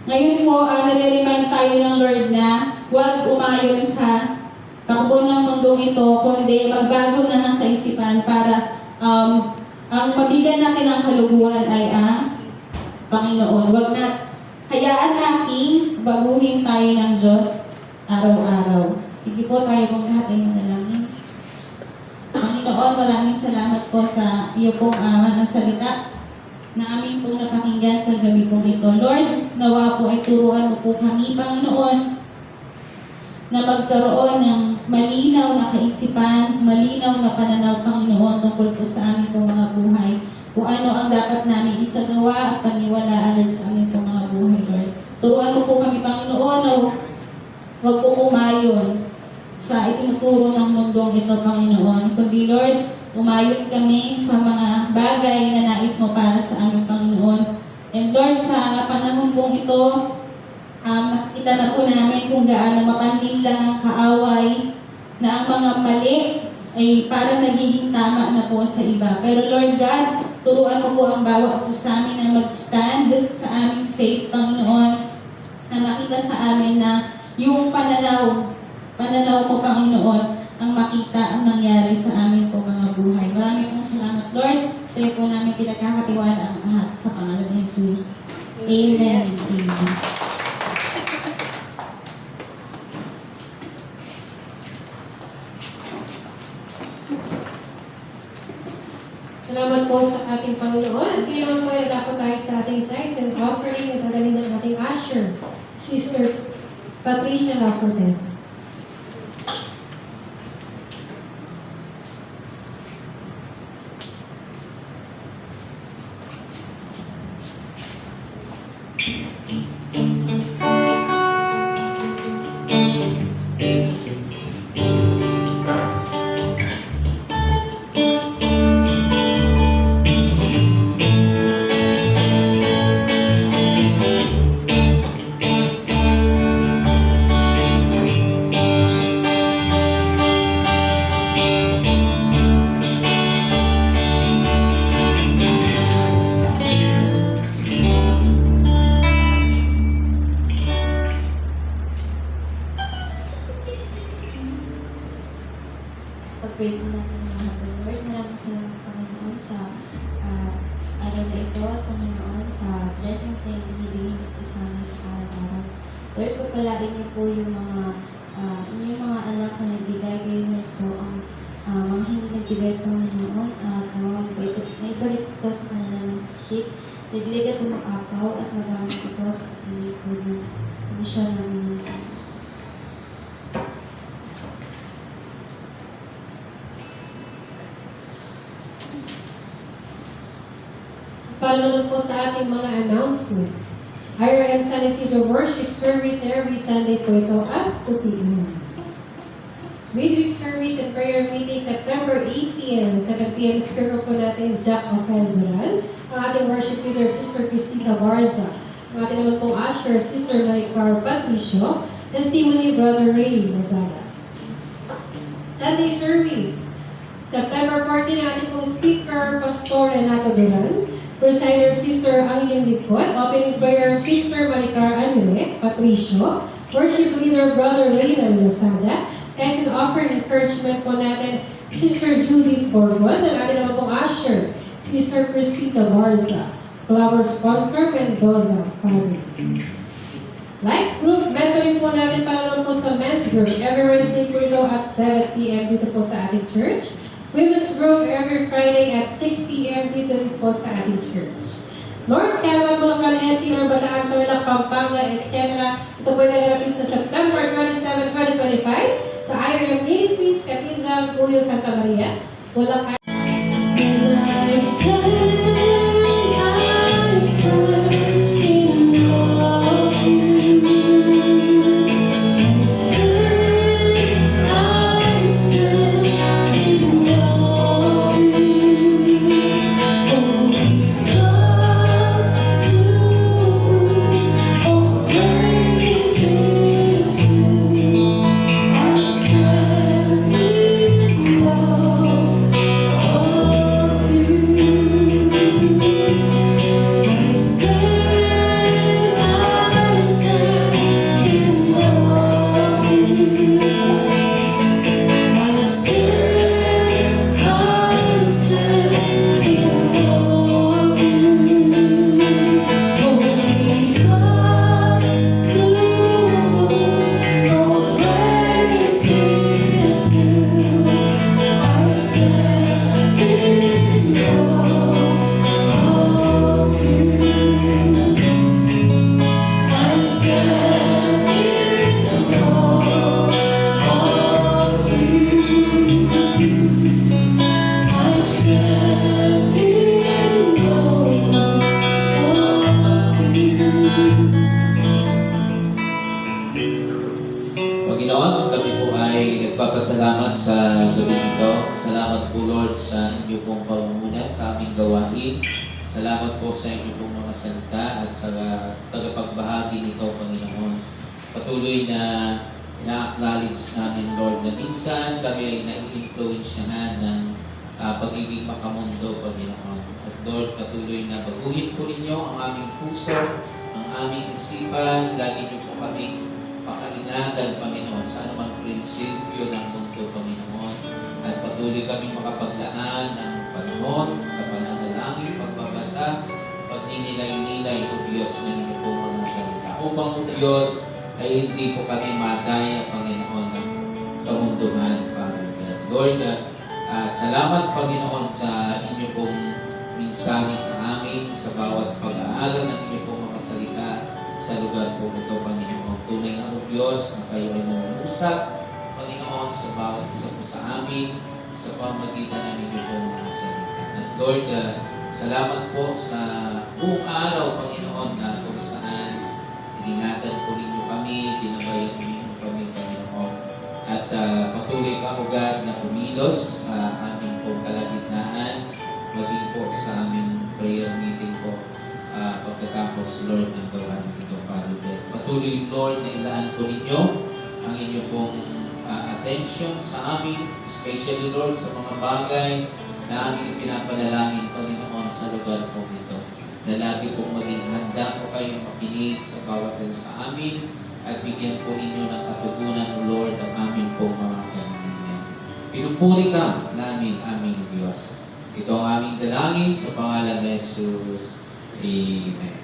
Ngayon po, nare-remind tayo ng Lord na huwag umayon sa takbo ng mundong ito, kundi magbago na ng kaisipan para ang mabigyan natin ng kaluguran ay ang Panginoon. Huwag na hayaan natin baguhin tayo ng Diyos araw-araw. Sige po, tayo pong lahat ay manalangin. Panginoon, maraming salamat po sa iyo pong mga salita na aming pong napakinggan sa gabi pong ito. Lord, nawa po ay turuan mo po kami, Panginoon, na magkaroon ng malinaw na kaisipan, malinaw na pananaw, Panginoon, tungkol po sa aming pong mga buhay. Kung ano ang dapat namin isagawa at paniwalaan sa aming pong mga buhay, Lord. Turuan mo po kami, Panginoon, na huwag po umayon sa itinuturo ng mundong ito, Panginoon. Kundi, Lord, umayon kami sa mga bagay na nais mo para sa aming Panginoon. And Lord, sa panahon pong ito, nakita na po namin kung gaano mapanlil lang ang kaaway na ang mga mali ay para nagiging tama na po sa iba. Pero Lord God, turuan mo po ang bawat isa sa amin na mag-stand sa aming faith, Panginoon, na makita sa amin na yung pananaw mo, Panginoon, ang makita ang nangyari sa amin po mga buhay. Maraming pong salamat, Lord. Sa iyo po namin pinagkakatiwala ang lahat sa pangalan ng Jesus. Amen. Amen. Salamat po sa ating Panginoon. At ngayon po ay dapat tayo sa ating tithes and offering na dadalhin ng ating usher, Sister Patricia Lafortes. Pag-pray po natin mga Lord. Maraming salamat, Panginoon, sa araw na ito, Panginoon, sa blessings na ibinibigay niyo po sa amin sa araw-araw. Lord, pagpalain niyo po yung inyong mga anak na nagbigay, kayo na po ang mga hindi nagbigay, Panginoon, at naibalik ito sa kanila ng sisig, nagligat ng makapaw at magamit ito sa pagpilipod ng misyon namin ng sana. Para naman po sa ating mga announcements. IRM San Isidro Worship Service every Sunday po ito at 2 p.m. Midweek Service and Prayer Meeting September 18, 7 p.m. Speaker po natin, Jack Ofenderan. Ang ating worship leader, Sister Cristina Barza. Ang ating naman pong usher, Sister Maricar Patricio. Testimony, Brother Ray Mazada. Sunday Service, September 14, ang ating pong speaker, Pastor Renato Duran. Presider, Sister Angelique Likot. Opening prayer, Sister Maricar Anile Patricio. Worship leader, Brother Raylan Lazada. Thanks and offer encouragement po natin, Sister Judith Borbon. Ang ating naman pong usher, Sister Cristina Barza. Flower sponsor, Mendoza Family. Life group, mentoring po natin para naman po sa men's group. Every Wednesday po ito at 7 p.m. dito po sa ating church. Women's group every Friday at 6 p.m. dito po sa ating church. North Calma, Bulacan, NCR, Bataan, Tarlac, Pampanga, etc. Ito po ay naganapin sa September 27, 2025 sa IRM Ministries, Cathedral, Puyo, Santa Maria, Bulacan. Panginoon, kami po ay nagpapasalamat sa gabi ito. Salamat po Lord sa inyo pong pamumuna sa aming gawain. Salamat po sa inyo pong mga salita at sa tagapagbahagi nito, Panginoon. Patuloy na ina-acknowledge namin, Lord, na minsan kami ay nai-influensyahan ng pagiging makamundo, Panginoon. At Lord, patuloy na baguhin po ninyo ang aming puso, ang aming isipan. Lagi niyo po kami pakaingatan, Panginoon, sa anumang prinsipyo ng mundo, Panginoon. At patuloy kami makapaglaan ng panahon sa pananalangin, pagbabasa, pagninilay-nilay o Diyos ng inyo pong mga salita. Upang o Diyos ay hindi po kami madaya, Panginoon, ng kamunduhan, Panginoon. Lord, salamat, Panginoon, sa inyo pong mensahe sa amin, sa bawat pag-aaral ng inyo pong mga salita sa lugar po ito, Panginoon. Tunay nga o Diyos na kayo ay nangungusap, Panginoon, sa bawat isa po sa amin, sa pamagitan ng inyo pong mga salita. At Lord, salamat po sa buong araw, Panginoon, na kung saan ingatan po ninyo kami, dinabayan ninyo kami, Panginoon. At patuloy ka, O God, na umilos sa aming pong kalagitnaan, maging po sa aming prayer meeting po pagkatapos, Lord, ng gawain ito, Father God. Patuloy, Lord, na ilaan po ninyo ang inyo pong attention sa amin, especially, Lord, sa mga bagay na aming ipinapanalangin, Panginoon, sa lugar po ito. Na lagi pong maging handa po kayong makinig sa bawat isa sa amin at bigyan po ninyo ng katugunan, O Lord, ang amin pong mga kahilingan. Pinupuri ka namin, aming Diyos. Ito ang aming dalangin sa pangalan ni Jesus. Amen.